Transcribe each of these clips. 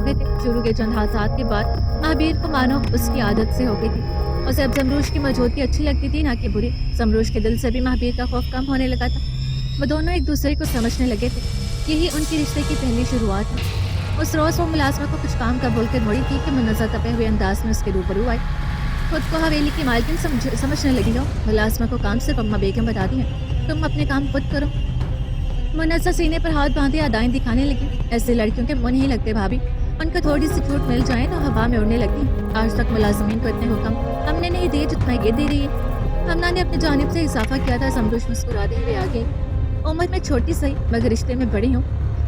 गए थे। शुरू के चंद हादसात के बाद महाबीर को मानो उसकी आदत से हो गई थी। उसे अब जमरूश की मौजूदगी अच्छी लगती थी, ना कि बुरी। जमरूश के दिल से भी महाबीर का खौफ कम होने लगा था। वो दोनों एक दूसरे को समझने लगे थे। यही उनके रिश्ते की पहली शुरुआत है। उस रोज वो मुलाजमा को कुछ काम का बोलकर मुड़ी थी कि मुन्नज़ा तपे हुए अंदाज में उसके रूबरू आई। खुद को हवेली की मालकिन समझने लगी हो। मुलाजमा को काम सिर्फ अम्मा बेगम बताती है, तुम अपने काम खुद करो। मुन्नज़ा सीने पर हाथ बांधे अदाएं दिखाने लगी। ऐसे लड़कियों के मन ही लगते भाभी, उनको थोड़ी सी छूट मिल जाए तो हवा में उड़ने लगती। आज तक मुलाजमीन को इतने हुक्म हमने नहीं दिए जितना ये दे रही है। हमना ने अपनी जानिब से इजाफा किया था। जमरूश मुस्कुराते हुए आ गई। उम्र में छोटी सही मगर रिश्ते में बड़ी हूँ।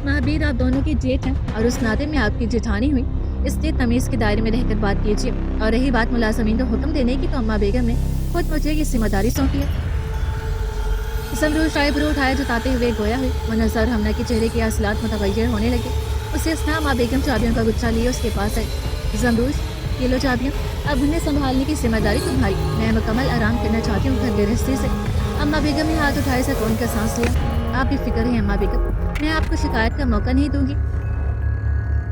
महाबीर आप दोनों की जेठ हैं और उस नाते में आपकी जेठानी हुई, इसलिए तमीज़ के दायरे में रहकर बात कीजिए। और रही बात मुलाजमीन को हुक्म देने की, तो अम्मा बेगम ने खुद मुझे ये जिम्मेदारी सौंपी है। जमरूश आईब्रो उठाए जताते हुए गोया हुई। मुनज़्ज़र हमना के चेहरे के असलात मुतगय्यर होने लगे। उसे स्ना अम्मा बेगम चाबियों का गुच्छा लिए उसके पास आई। जमरूश, ये लो चाबियाँ, अब उन्हें संभालने की जिम्मेदारी तुम्हारी। मैं मुकम्मल आराम करना चाहती हूँ घर गृहस्थी से। अम्मा बेगम ने हाथ उठाए सुकून का सांस लिया। आप बेफिक्र हैं अम्मा बेगम, मैं आपको शिकायत का मौका नहीं दूंगी।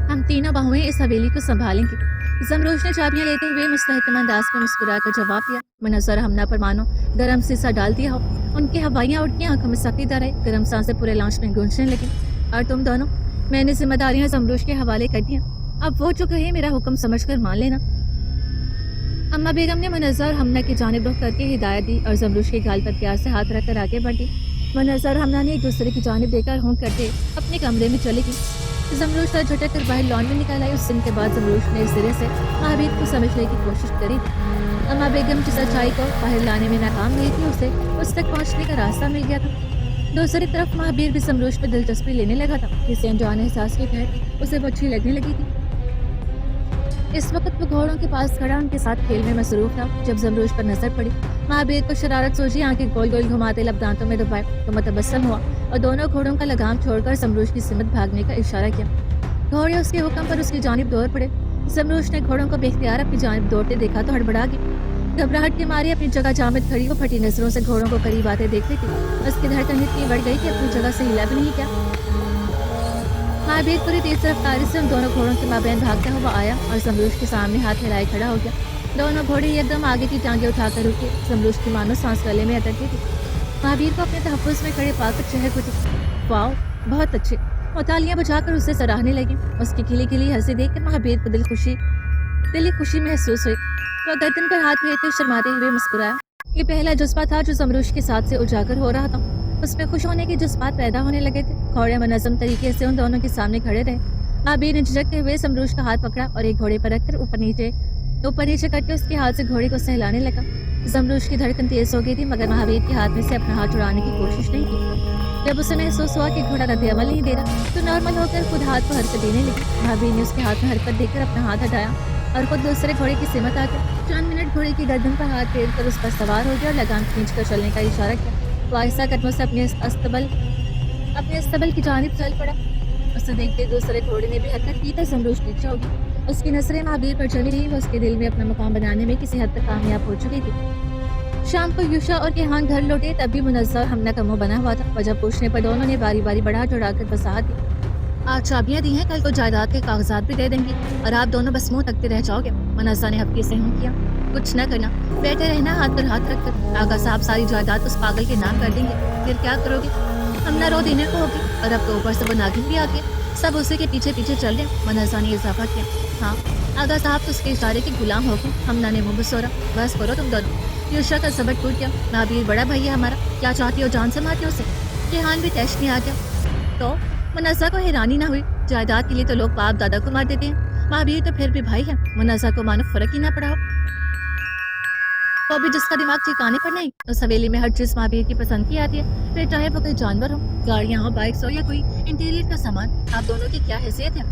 हम तीनों बहुएं इस हवेली को संभालेंगी। जमरूश ने चाबियां लेते हुए मुस्तहकम अंदाज में मुस्कुराकर जवाब दिया। मुनज़्ज़र हमना पर मानो गरम शीशा डाल दिया हो। उनकी हवाइयां उठती, आंखों में सकीदा रहे, गरम सांसें पूरे लाश में गूंजने लगी। और तुम दोनों, मैंने जिम्मेदारियां जमरूश के हवाले कर दिया। अब वो जो कहे मेरा हुक्म समझकर मान लेना। अम्मा बेगम ने मुनज़्ज़र हमना की जानिब रुख करके हिदायत दी और जमरूश के गाल पर प्यार से हाथ रखकर आगे बढ़ी। मुनज़्ज़र हमना ने एक दूसरे की जानिब देकर हों करके अपने कमरे में चली गई। जमरूश सर झटक कर बाहर लॉन में निकल आई। उस दिन के बाद जमरूश ने इस सिरे से महाबीर को समझने की कोशिश करी। अम्मा बेगम जिस सच्चाई को बाहर लाने में नाकाम हुई थी, उसे उस तक पहुंचने का रास्ता मिल गया था। दूसरी तरफ महाबीर भी जमरूश में दिलचस्पी लेने लगा था। किसी अनजाने एहसास के तहत उसे वो अच्छी लगने लगी थी। इस वक्त वो घोड़ों के पास खड़ा उनके साथ खेल में मसरूफ था। जब जमरूश पर नजर पड़ी, महाबीर को शरारत सूझी। आंखें गोल गोल घुमाते लब दांतों में दबाए तो मुतबस्सम हुआ और दोनों घोड़ों का लगाम छोड़कर जमरूश की सिमत भागने का इशारा किया। घोड़े उसके हुक्म पर उसकी जानिब दौड़ पड़े। जमरूश ने घोड़ों को बेख्तियार अपनी जानिब दौड़ते देखा तो हड़बड़ा गई। घबराहट के मारे अपनी जगह जामिद खड़ी, वो फटी नजरों से घोड़ों को करीब आते देखती थी। उसकी धड़कन इतनी बढ़ गई कि अपनी जगह से हिला भी नहीं किया। महाबीर पूरी तेज रफ्तारी से उन दोनों घोड़ों के माबैन भागता हुआ आया और जमरूश के सामने हाथ हिलाए खड़ा हो गया। दोनों घोड़े एकदम आगे की टांगे उठाकर रुके। जमरूश की मानो सांस गले में अटकी थी। महाबीर को अपने तहफ़्फ़ुज़ में खड़े पाकर चहक उठी। वाओ, बहुत अच्छे। और तालियां बजाकर उसे सराहने लगी। उसकी खिली खिली हंसी देख कर महाबीर को दिली खुशी महसूस हुई। वह गर्दन पर हाथ फेरते शर्माते हुए मुस्कुराया। ये पहला जज्बा था जो जमरूश के साथ से उजागर हो रहा था। उसमें खुश होने के जज्बात पैदा होने लगे थे। घोड़े मुनज़्ज़म तरीके से उन दोनों के सामने खड़े रहे। महाबीर ने झिझकते हुए जमरूश का हाथ पकड़ा और एक घोड़े पर रखकर ऊपर नीचे करके उसके हाथ से घोड़े को सहलाने लगा। जमरूश की धड़कन तेज हो गई थी, मगर महाबीर के हाथ में से अपना हाथ छुड़ाने की कोशिश नहीं की। जब उसे महसूस हुआ कि घोड़ा रद्द-ए-अमल नहीं दे रहा, तो नॉर्मल होकर खुद हाथ को हरकत देने लगी। महाबीर ने उसके हाथ में हरकत देकर अपना हाथ हटाया और खुद दूसरे घोड़े की सिमत आकर चंद मिनट घोड़े की गर्दन पर हाथ फेर कर उस पर सवार हो गया और लगाम खींचकर चलने का इशारा किया। वो आहिस्ता कदमों से अपने अस्तबल की जानिब चल पड़ा। उसे देखते दूसरे घोड़े ने भी हरकत की तो जमरूश पीछे हो गई। उसकी नजरें महाबीर पर जमी रही। वो उसके दिल में अपना मुकाम बनाने में किसी हद तक कामयाब हो चुकी थी। शाम को यूशा और केहान घर लौटे, तब भी मुनज़्ज़र हमना का मुंह बना हुआ था। वजह पूछने पर दोनों ने बारी बारी बढ़ा चढ़ाकर वसाहत दी। आज चाबियां दी हैं, कल को जायदाद के कागजात भी दे देंगी और आप दोनों बस मुंह तकते रह जाओगे। मुनज़्ज़र ने हफ्ते से हूँ किया। कुछ न करना, बैठे रहना हाथ पर हाथ रखकर। आगा साहब सारी जायदाद उस पागल के नाम कर देंगे, फिर क्या करोगे? हमना रो देने को होगी और अब तो ऊपर से वो नागिन भी आ गया। सब उसी के पीछे पीछे चल रहे। मुनज़्ज़र ने इजाफा किया। हाँ, आगा साहब तो उसके इशारे के गुलाम हो गए। हमना ने मुँह बसोरा। बस करो तुम दोनों। यूशा का सबक टूट गया। महाबीर बड़ा भाई है हमारा, क्या चाहती हो जान से मारते उसे? केहान भी तैश में आ गया। तो मुनज़्ज़र को हैरानी ना हुई। जायदाद के लिए तो लोग बाप दादा को मार देते हैं, महाबीर तो फिर भी भाई है। मुनज़्ज़र को मानो फर्क ही ना पड़ा हो। तो अभी जिसका दिमाग ठिकाने पर नहीं, उस हवेली में हर चीज महाबीर की पसंद की आती है, फिर चाहे वो कोई जानवर हो, गाड़ियाँ हो, बाइक्स हो या कोई इंटीरियर का सामान। आप दोनों की क्या हैसियत है?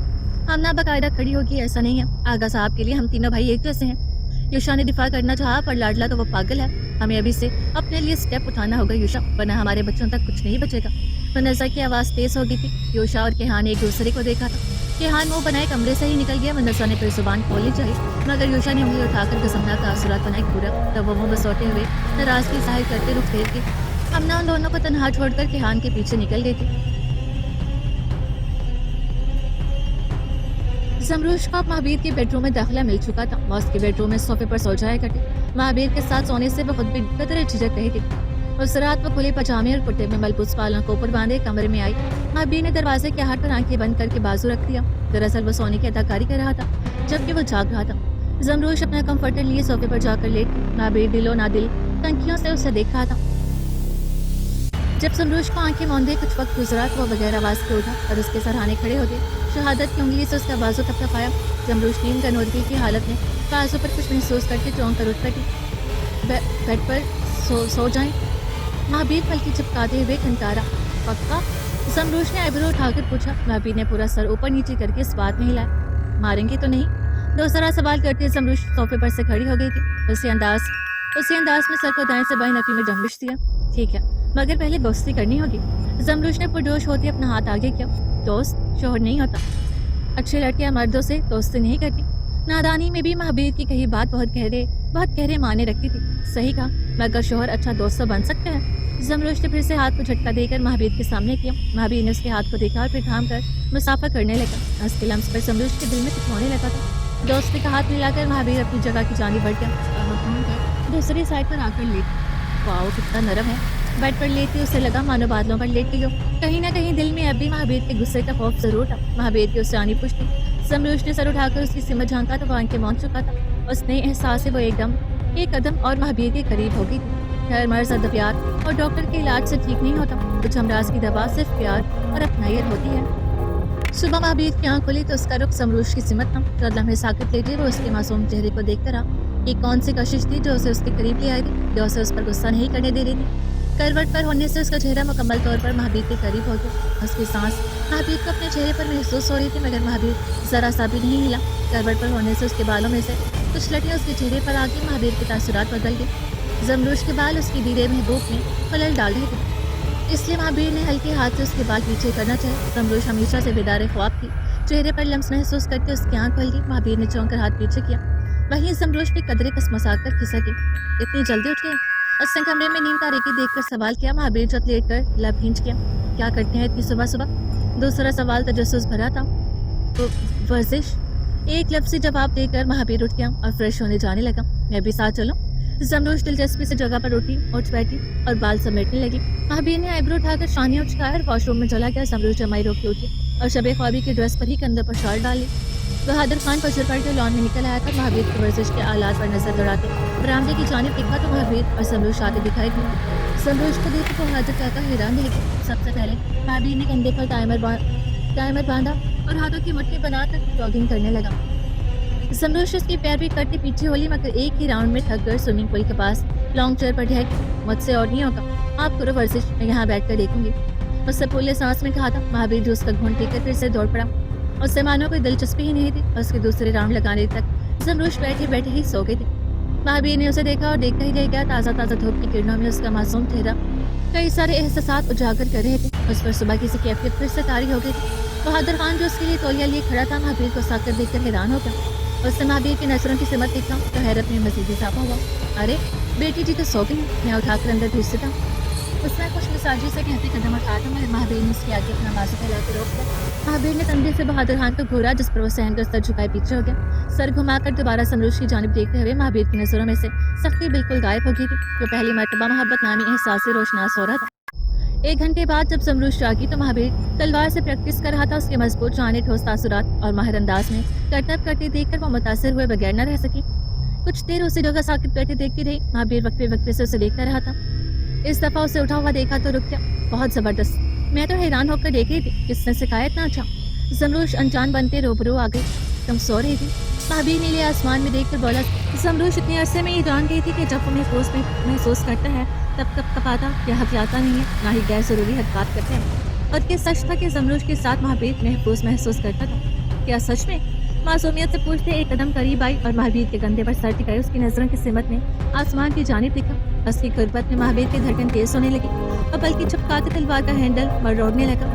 हम ना बाकायदा खड़ी होगी, ऐसा नहीं है। आगा साहब के लिए हम तीनों भाई एक जैसे हैं। यूशा ने दिफा करना चाहा, पर लाडला तो वो पागल है। हमें अभी से अपने लिए स्टेप उठाना होगा यूशा, वरना हमारे बच्चों तक कुछ नहीं बचेगा। मुनज़्ज़र की आवाज़ तेज हो गई थी। यूशा और केहान ने एक दूसरे को देखा था। केहान मुंह बनाए कमरे से ही निकल गया। मुनज़्ज़र ने फिर जुबान खोलनी चाहिए, मगर यूशा ने उंगली उठाकर कसमनाक तासुरात बनाए पूरा। तब वो मुंह बसोटे हुए नाराज़गी जाहिर करते रुख फेर के हमना उन दोनों को तन्हा छोड़कर केहान के पीछे निकल गई थी। जमरूश को अब महावीर के बेडरूम में दाखिला मिल चुका था। वह उसके बेडरूम में सोफे पर सो जाया करती। महावीर के साथ सोने से वो खुद भी कदर झिझक रही थी। उस रात वो खुले पजामे और कुर्ते में मलबूस बालों को ऊपर बांधे कमरे में आई। महावीर ने दरवाजे के हाथ पर आंखें बंद करके बाजू रख दिया। दरअसल वो सोने की अदाकारी कर रहा था जबकि वो जाग रहा था। जमरूश अपना कंफर्टर लिए सोफे पर जाकर लेट। महावीर दिलो ना दिल तंकियों से उसे देख रहा था। जब जमरूश को आंखें मौंधे कुछ वक्त गुजरा तो वह बगैर आवाज के उठा और उसके सराहने खड़े हो गए। शहादत की उंगली से उसका बाजू थपथपाया। जमरूश नींद का नोदगी की हालत में बाजू पर कुछ महसूस करके चौंक कर उठ बैठी। बेड पर सो जाएं। महावीर पलकी चिपकाते हुए खनकारा। पक्का? जमरूश ने आईब्रो उठाकर पूछा। महावीर ने पूरा सर ऊपर नीचे करके इस बात में हिलाया। मारेंगे तो नहीं? दूसरा सवाल करते जमरूश सोफे पर से खड़ी हो गई थी। उसी अंदाज में सर को दाएं से बाएं नफी में जंबिश दिया। ठीक है, मगर पहले दोस्ती करनी होगी। जमरूश ने पुरजोश होते अपना हाथ आगे किया। दोस्त शोहर नहीं होता। अच्छी लड़कियां मर्दों से दोस्ती नहीं करती। नादानी में भी महावीर की कही बात बहुत गहरे मायने रखती थी। सही कहा, मगर शोहर अच्छा दोस्त तो बन सकते हैं। जमरूश ने फिर से हाथ को झटका देकर महावीर के सामने किया। महावीर ने उसके हाथ को देखा और फिर थाम कर मुसाफा करने लगा। उसके लम्स पर जमरूश के दिल में कुछ होने लगा था। दोस्ती का हाथ मिलाकर महावीर अपनी जगह की जानी बढ़ गया। दूसरी साइड पर आकर लेट। वाओ, कितना नरम है। बेड पर लेटी उसे लगा मानो बादलों पर लेट गई। कहीं ना कहीं दिल में अब भी महावीर के गुस्से का खौफ जरूर था। महावीर की उससे आनी पुष्टि। जमरूश ने सर उठाकर उसकी सिमत झांका तो वो आंखें मौन चुका था। उसने एहसास से वो एक कदम और महावीर के करीब हो गई थी। हर मर्ज अद प्यार और डॉक्टर के इलाज से ठीक नहीं होता। कुछ हमराज की दवा सिर्फ प्यार और अपनायत होती है। सुबह महावीर की आंख खुली तो उसका रुख जमरूश की सिमत था। तो लम्हे साकित लेटे वो उसके मासूम चेहरे को देख कर आ। ये कौन सी कशिश थी जो उसे उसके करीब ले आई थी, जो उसे उस पर गुस्सा नहीं करने दे रही थी। करवट पर होने से उसका चेहरा मुकम्मल तौर पर महावीर के करीब हो गया। उसकी सांस महावीर को अपने चेहरे पर महसूस हो रही थी, मगर महावीर जरा सा भी नहीं हिला। करवट पर होने से उसके बालों में से कुछ लटियां उसके चेहरे पर आके महावीर के तासुरात बदल गए। जमरूश के बाल उसकी दीदे महबूब में खलल डाल रहे थे, इसलिए महावीर ने हल्के हाथ से उसके बाल पीछे करना चाहे। जमरूश हमेशा से बेदार ख्वाब थी। चेहरे पर लम्स महसूस करके उसकी आंख खुल गई। महावीर ने चौंक कर हाथ पीछे किया। वहीं जमरूश भी कदरे कसमसाकर कर खिसकी। इतनी जल्दी उठ गए? उसने कमरे में नीम तारीकी देखकर सवाल किया। महावीर जब लेट कर लब खींच किया। क्या करते हैं इतनी सुबह सुबह? दूसरा सवाल तजस्सुस भरा था। तो वर्जिश? एक लफ्ज़ से जवाब देकर महावीर उठ गया और फ्रेश होने जाने लगा। मैं भी साथ चलूं? जमरूश दिलचस्पी से जगह पर उठ बैठी और बाल समेटने लगी। महावीर ने आईब्रो उठाकर शानियां उचकाया और वॉशरूम में चला गया। जमरूश जमाई रोक के उठी और शबे ख्वाबी की ड्रेस पर ही कंधे पर शॉल डाल ली। बहादुर खान फजर पढ़ के लॉन में निकल आया था। महावीर की वर्जिश के आलात पर नजर दौड़ाते बरामदे की जानिब देखा तो महावीर और जमरूश आते दिखाई दिए। जमरूश को देख बहादुर काका हैरान रह गए। सबसे पहले महावीर ने कंधे पर टाइमर बांधा और हाथों की मुट्ठी बनाकर जॉगिंग करने लगा। जमरूश उसकी पैरवी करते पीछे होली, मगर एक ही राउंड में थक कर स्विमिंग पूल के पास लॉन्ग चेयर पर ढह। मुझसे और नहीं होगा, आप करो वर्जिश, मैं यहाँ बैठ कर देखूंगी। उससे फूले सांस में कहा था। महावीर जो उसका घूंट देकर फिर से दौड़ पड़ा। उससे मानो कोई दिलचस्पी ही नहीं थी। उसके दूसरे राउंड लगाने तक जमरूश बैठे बैठे ही सो गई थी। महावीर ने उसे देखा और देखता ही रह गया। ताज़ा धूप की किरणों में उसका मासूम चेहरा कई सारे एहसास उजागर कर रहे थे। उस पर सुबह की सी कैफियत फिर से तारी हो गई थी। बहादुर खान जो उसके लिए तौलिया लिए खड़ा था महावीर को साकर देखकर हैरान हो गया। उससे महावीर की नजरों की सिमत देखा तो हैरत में मजीद इजाफा हुआ। अरे बेटी जी तो सो गई। मैं उठाकर अंदर भेजते था। उसने कुछ मिसाजी से कहते कदम उठाया था, मगर महावीर ने उसके आगे अपना बाजू फैला के रोक दिया। महावीर ने कंधे से बहादुर खान को घूरा, जिस पर वो सहनकर सर झुकाए पीछे हो गया। सर घुमाकर दोबारा जमरूश की जानिब देखते हुए महावीर की नजरों में से सख्ती बिल्कुल गायब हो गई थी। जो पहली मर्तबा मोहब्बत नामी एहसास से रोशनास हो रहा था। 1 घंटे बाद जब जमरूश जागी तो महावीर तलवार से प्रैक्टिस कर रहा था। उसके मजबूत जाने ठोस तासुरात और माहिर अंदाज में करतब करते देखकर वो मुतासिर हुए बगैर न रह सकी। कुछ देर उसी जगह साकित बैठे देखती रही। महावीर वक्फे से उसे देखता रहा था। इस दफा उसे उठा हुआ देखा तो रुक गया। बहुत जबरदस्त। मैं तो हैरान होकर देख रही थी, किसने सिखाया इतना अच्छा? जमरूश अनजान बनते रूबरू आ गई। तुम सो रही थी? महावीर नीले आसमान में देखकर बोला। जमरूश इतने अरसे में ये जान गई थी कि जब वो महसूस करता है तब कपाता या हथियाता नहीं है, ना ही गैर जरूरी हरकत करते हैं। और क्या सच था कि जमरूश के साथ महावीर महसूस करता था? क्या सच में? मासूमियत से पूछते एक कदम करीब आई और महावीर के कंधे पर सर टिकाए। उसकी नजरों की सिमत ने आसमान की जानिब देखा। उसकी गुर्बत में महावीर की धड़कन तेज होने लगी और बल्कि छपका के तलवार का हैंडल मरोड़ने लगा।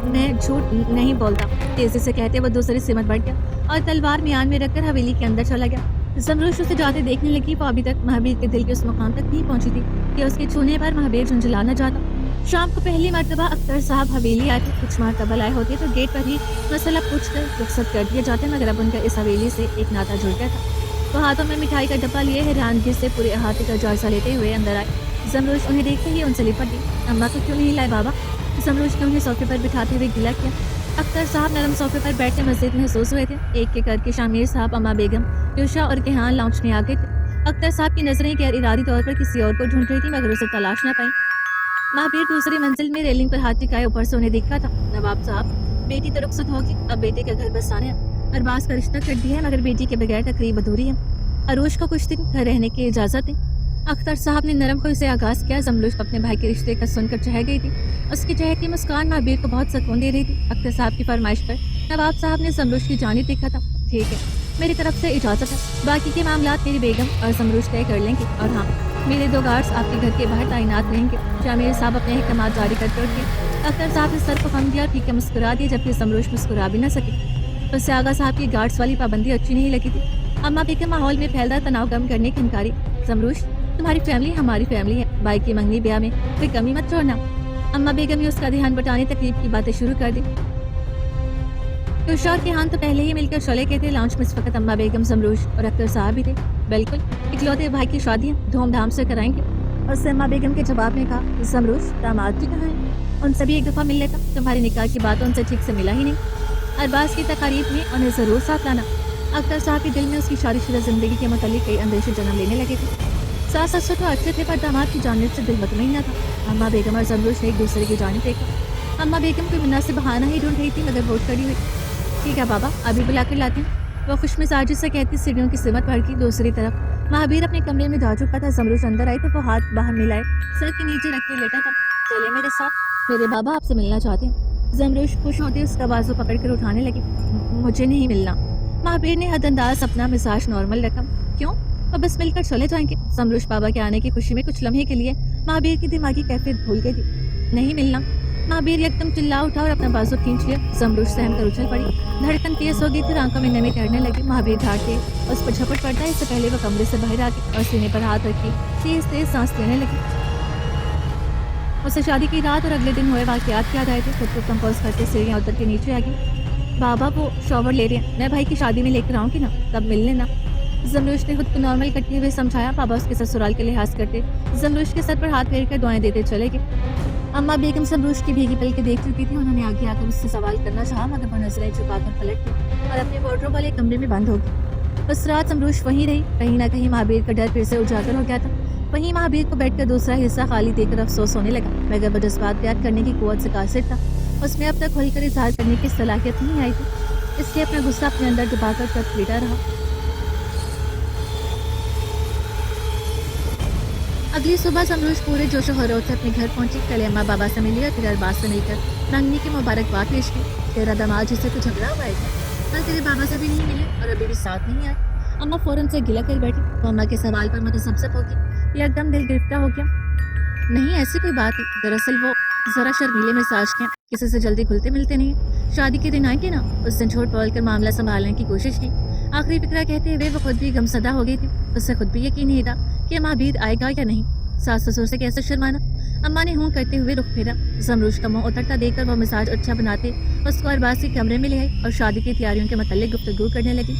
मैं झूठ नहीं बोलता, तेजी से कहते वो दूसरी सिमत बढ़ गया और तलवार म्यान में रखकर हवेली के अंदर चला गया। जमरूश उसे जाते देखने लगी। वो अभी तक महावीर के दिल के उस मुकाम तक नहीं पहुंची थी कि उसके छूने पर महावीर झुंझुलाना चाहता। शाम को पहली मर्तबा अख्तर साहब हवेली आए थे। कुछ माह कबल आए होते तो गेट पर ही मसला पूछकर रुखसत कर दिए जाते, मगर अब उनका इस हवेली से एक नाता जुड़ गया था। वो हाथों में मिठाई का डब्बा लिए हैरानगी से पूरे अहाते का जायजा लेते हुए अंदर आए। जमरोश उन्हें देखते ही उनसे लिपट गई। अम्मा को क्यों नहीं लाए बाबा? जमरोश ने उन्हें सोफे पर बिठाते हुए गिला किया। अख्तर साहब नरम सोफे पर बैठे मस्जिद महसूस हुए थे। एक एक करके शामिर साहब, अम्मा बेगम, युषा और केहान लाउंज में आ गए थे। अख्तर साहब की नजरें गैर इरादी तौर पर किसी और को ढूंढ रही थी, मगर उसे तलाश न पाई। महावीर दूसरी मंजिल में रेलिंग पर हाथ टिकाए ऊपर से उन्हें देखा था। नवाब साहब, बेटी तो रुखसत होगी, अब बेटे का घर बसाने अरबाज का रिश्ता कर दिया है, मगर बेटी के बगैर तकरीब अधूरी है। अरोज को कुछ दिन घर रहने की इजाजत है। अख्तर साहब ने नरम खुल से आगाज किया। जमलुश अपने भाई के रिश्ते का सुनकर चह गई थी। उसकी चहकती मुस्कान महावीर को बहुत सुकून दे रही थी। अख्तर साहब की फरमाइश पर नवाब साहब ने जमलुश की जानिब देखा था। ठीक है, मेरी तरफ से इजाजत है, बाकी के मामला मेरी बेगम और जमलुश तय कर लेंगे। और हाँ, मेरे 2 गार्ड्स आपके घर के बाहर तैनात रहेंगे। शामिर साहब अपने अहकामात जारी करते उठे। अख्तर साहब ने सर को खम दिया और ठीक है मुस्कुरा दिया, जबकि जमलुश मुस्कुरा भी न सके। उससे आगा साहब की गार्ड्स वाली पाबंदी अच्छी नहीं लगी थी। अम्मा बेगम माहौल में फैलता तनाव कम करने की इनकारी। जमलुश, तुम्हारी फैमिली हमारी फैमिली है, भाई की मंगनी ब्याह में कोई कमी मत छोड़ना। अम्मा बेगम ने उसका ध्यान बटाने तकलीफ की बातें शुरू कर दी। तुषार के हाथ तो पहले ही मिलकर चले गए थे। लॉन्च में इस वक्त अम्मा बेगम, जमलुश और अख्तर साहब भी थे। बिल्कुल, इकलौते भाई की शादियां धूमधाम से कराएंगे। उससे अम्मा बेगम के जवाब में कहा, जमलुश, दामाद भी कहाँ है? उनसे भी एक दफा मिल लेता, तुम्हारी निकाह की बात उनसे ठीक से मिला ही नहीं। अरबाज की तकारीब में उन्हें जरूर साथ लाना। अख्तर साहब के दिल में उसकी शादीशुदा जिंदगी के मुतालिक कई अंदेशे जन्म लेने लगे थे। सास ससुर तो अच्छे थे, पर दामाद की जानिब से दिल मुतमईन न था। अम्मा बेगम और जमलुश ने एक दूसरे की जानिब देखा। अम्मा बेगम कोई मुनासिब बहाना ही ढूंढ रही थी, मगर वोट खड़ी हुई। ठीक है बाबा, अभी बुला कर लाती हूँ। वह खुश मिजाजी से कहती सीढ़ियों की सिमत बढ़ गई। दूसरी तरफ महावीर अपने कमरे में जा चुका था। जमलुश अंदर आई तो वो हाथ बाहर मिलाए सर के नीचे रख के लेटा था। चले मेरे साथ, मेरे बाबा आपसे मिलना चाहते हैं। जमलुश खुश होते उसका बाजू पकड़ कर उठाने लगी। मुझे नहीं मिलना। महावीर ने हदअंदाज अपना मिजाज नॉर्मल रखा। क्यों? अब बस मिलकर चले जाएंगे। जमलुश बाबा के आने की खुशी में कुछ लम्हे के लिए महावीर की दिमागी कैफियत भूल गई थी। नहीं मिलना। महावीर एकदम चिल्ला उठा और अपना बाजू खींच लिया। जमलुश सहम कर उछल पड़ी। धड़कन तेज हो गई थी, आंखों में नमी तैरने लगी। महावीर धार के उस पर झपट पड़ता है। इससे पहले वह कमरे से बाहर आके और सीने पर हाथ रखी तेज तेज सांस लेने लगी। उसे शादी की रात और अगले दिन हुए वाकयात याद आए थे। खुद को कंपोज करते सीढ़ियां उतर के नीचे आ गई। बाबा वो शॉवर ले रहे हैं, मैं भाई की शादी में लेकर आऊंगी ना, तब मिल लेना। जमलुश ने खुद को नॉर्मल करते हुए समझाया। बाबा उसके ससुराल के लिहाज करते जमलुश के सर पर हाथ फेर कर दुआएं देते चले गए। अम्मा बेगम जमलुश की भीगी पल के देख चुकी थी। उन्होंने आगे आकर उससे सवाल करना चाहा, मगर वो नजरें झुकाकर पलट गई और अपने वार्डरोब वाले कमरे में बंद हो गई। उस रात जमलुश वहीं रही। कहीं ना कहीं महावीर का डर फिर से उजागर हो गया था। वहीं महावीर को बैठकर दूसरा हिस्सा खाली देखकर अफसोस होने लगा, मगर वो जज्बात बयान करने की कुव्वत से कासिर था। उसमें अब तक खुलकर इजहार करने की सलाहियत नहीं आई थी, इसलिए अपना गुस्सा अपने अंदर दबाकर तक लेटा रहा। अगली सुबह जमलुश पूरे जोशो खरोश से अपने घर पहुंची। पहले अम्मा बाबा से मिली और फिर अरबाज से मिलकर मंगनी की मुबारकबाद पेश की। तेरा दामाद जिससे तो झगड़ा हुआ है, कल तेरे बाबा से भी नहीं मिले और अभी भी साथ नहीं आए। अम्मा फौरन से गिला कर बैठी। वो अम्मा के सवाल पर मुतसब्सब हो गई। ये एकदम दिल गिरफ्तार हो गया। नहीं ऐसी कोई बात है, दरअसल वो जरा शर्मीले मिजाज के, किसी से जल्दी घुलते मिलते नहीं। शादी के दिन आएंगे ना, उस दिन झूठ बोल कर मामला संभालने की कोशिश की। आखिरी फिक्रा कहते हुए वो खुद भी गमसदा हो गई थी। उससे खुद भी यकीन नहीं था कि महावीर आएगा या नहीं। सास ससुर से कैसे शर्माना। अम्मा ने हूँ करते हुए रुख फेरा। जमलुश का मुंह उतरता देखकर वो मिजाज अच्छा बनाते उसको अरबाज के कमरे में ले आई और शादी की तैयारियों के मतलब गुफ्तगू करने लगी।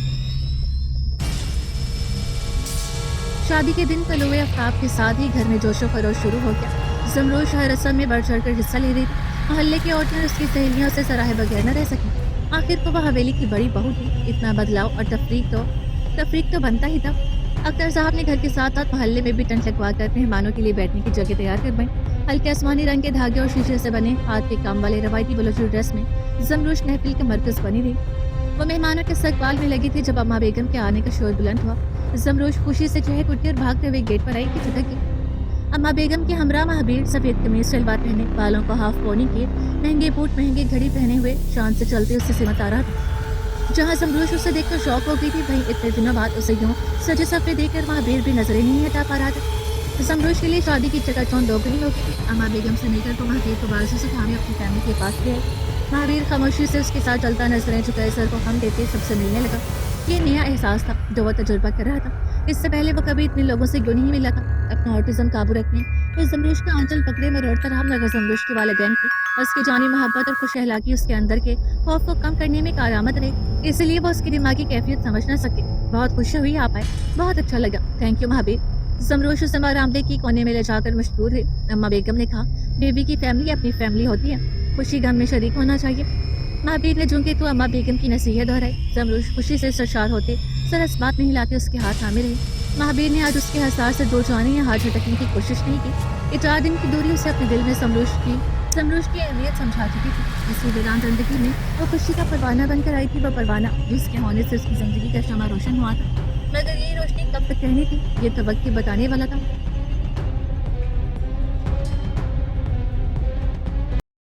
शादी के दिन तलुए आफ्ताब के साथ ही घर में जोशो खरोश शुरू हो गया। जमलुश हर रस्म में बढ़ चढ़कर हिस्सा ले रही थी। मोहल्ले की औरतें और उसकी सहेलियों से सराहे बगैर न रह सकी। आखिर को वह हवेली की बड़ी बहू थी। इतना बदलाव और तफरीक तो बनता ही था। अख्तर साहब ने घर के साथ साथ मोहल्ले में भी टेंट लगवा कर मेहमानों के लिए बैठने की जगह तैयार करवाई। हल्के आसमानी रंग के धागे और शीशे से बने हाथ के काम वाले रवायती बलोची ड्रेस में जमलुश महफिल का मरकज बनी रही। वो मेहमानों के इस्तकबाल में लगी थी। जब अम्मा बेगम के आने का शोर बुलंद हुआ, जमलुश खुशी से चहक उठी और भागते हुए गेट पर आई कि छटक गई। अम्मा बेगम के हमरा महावीर सफेद कमीज सलवार पहने, बालों को हाफ पोनी किए, महंगे बूट, महंगे घड़ी पहने हुए शान से चलते उससे सिमत आ रहा था। जहाँ जमलुश उसे देखकर शौक हो गई थी, वहीं इतने दिनों बाद उसे यूं सजे सफे देखकर महावीर भी नजरें नहीं हटा पा रहा था। जमलुश के लिए शादी की चकाचौंध दोगुनी हो गई थी। अम्मा बेगम से मिलकर तो महावीर को बाजू से थामे अपनी फैमिली के पास ले आई। महावीर खामोशी से उसके साथ चलता, नजरें झुकाए, सर को हम देते सबसे मिलने लगा। ये नया एहसास था जो वह तजुर्बा कर रहा था। इससे पहले वो कभी इतने लोगों से क्यों नहीं मिला था। अपना ऑटिज्म काबू रखने, तो ज़मरूश का आंचल पकड़े में रोड पर हम लगा ज़मरूश के वालिदैन की और उसकी जानी मोहब्बत और खुश अखलाकी उसके अंदर के खौफ को कम करने में कारआमद रही। इसलिए वो उसकी दिमागी कैफियत समझ ना सके। बहुत खुशी हुई आप आए, बहुत अच्छा लगा, थैंक यू महाबीर। ज़मरूश उस बरामदे की कोने में ले जाकर मशहूर हुई। अम्मा बेगम ने कहा, बीवी की फैमिली अपनी फैमिली होती है, खुशी गम में शरीक होना चाहिए। महाबीर ने झुक के तो अम्मा बेगम की नसीहत दोहराई। ज़मरूश खुशी से सरशार होते सर इस बात में हिलाते उसके हाथ थामे रही। महाबीर ने आज उसके हसार से दूर जाने या हाथ झटकने की कोशिश नहीं की। ये 4 दिन की दूरी उसे अपने दिल में ज़मरूश की अहमियत समझा चुकी थी। इसकी वीरान जिंदगी में वो खुशी का परवाना बनकर आई थी, वो परवाना जिसके होने से उसकी जिंदगी का शमा रोशन हुआ था। मगर ये रोशनी कब तक रहनी थी, ये तो वक्त ही बताने वाला था।